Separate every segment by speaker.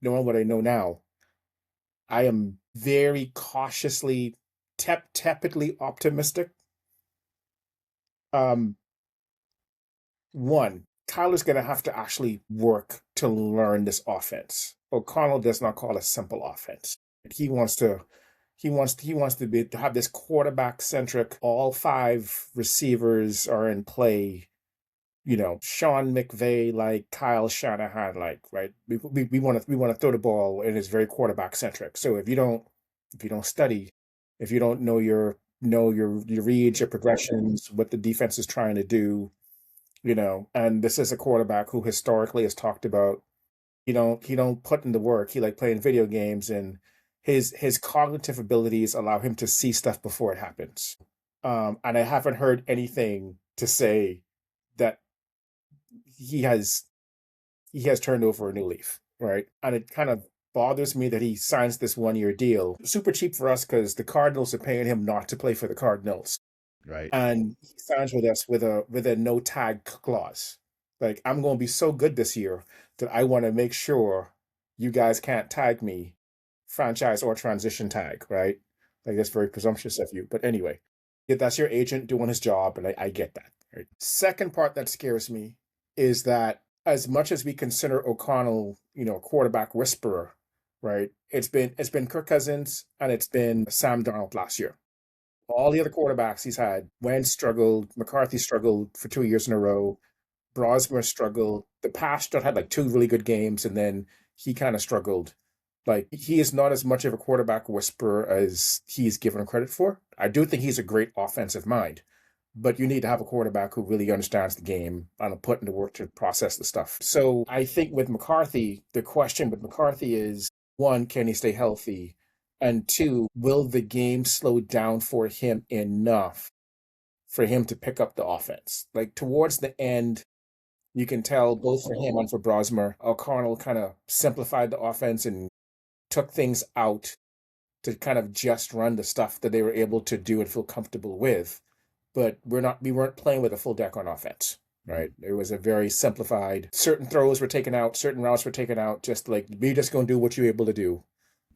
Speaker 1: knowing what I know now, I am very cautiously, tepidly optimistic. Um, One, Kyler's going to have to actually work to learn this offense. O'Connell does not call a simple offense. He wants to he wants to have this quarterback centric. All five receivers are in play. Sean McVay like, Kyle Shanahan like, right? We want to throw the ball, and it's very quarterback centric. So if you don't study, if you don't know your reads, your progressions, what the defense is trying to do, and this is a quarterback who historically has talked about he don't put in the work. He like playing video games, and his cognitive abilities allow him to see stuff before it happens. And I haven't heard anything to say that he has he has turned over a new leaf, right? And it kind of bothers me that he signs this 1 year deal, super cheap for us because the Cardinals are paying him not to play for the Cardinals,
Speaker 2: Right.
Speaker 1: and he signs with us with a no tag clause. Like, I'm going to be so good this year that I want to make sure you guys can't tag me, franchise or transition tag, right? Like, that's very presumptuous of you. But anyway, yeah, that's your agent doing his job, and I get that. Right? Second part that scares me is that as much as we consider O'Connell, quarterback whisperer, right? It's been Kirk Cousins and it's been Sam Darnold last year. All the other quarterbacks he's had, Wentz struggled, McCarthy struggled for 2 years in a row, Brosmer struggled. The Pastor had like two really good games, and then he kind of struggled. Like, he is not as much of a quarterback whisperer as he's given credit for. I do think he's a great offensive mind, but you need to have a quarterback who really understands the game and put in the work to process the stuff. So I think with McCarthy, the question with McCarthy is, one, can he stay healthy? And two, will the game slow down for him enough for him to pick up the offense? Like, towards the end, you can tell both for him and for Brosmer, O'Connell kind of simplified the offense and took things out to kind of just run the stuff that they were able to do and feel comfortable with. But we weren't playing with a full deck on offense, right? It was a very simplified. Certain throws were taken out, certain routes were taken out. Just like, we just gonna do what you're able to do,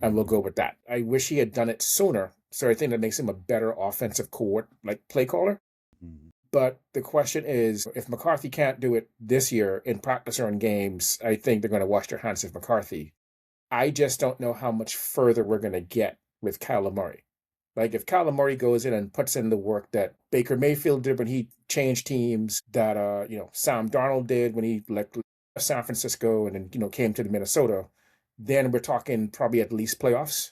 Speaker 1: and we'll
Speaker 2: Mm-hmm.
Speaker 1: go with that. I wish he had done it sooner. So I think that makes him a better offensive like play caller.
Speaker 2: Mm-hmm.
Speaker 1: But the question is, if McCarthy can't do it this year in practice or in games, I think they're going to wash their hands of McCarthy. I just don't know how much further we're going to get with Kyler Murray. Like, if Kyler Murray goes in and puts in the work that Baker Mayfield did when he changed teams, that Sam Darnold did when he left San Francisco and then came to the Minnesota, then we're talking probably at least playoffs.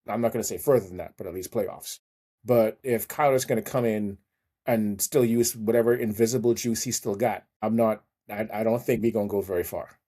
Speaker 1: I'm not going to say further than that, but at least playoffs. But if Kyler's going to come in and still use whatever invisible juice he still got, I don't think we're going to go very far.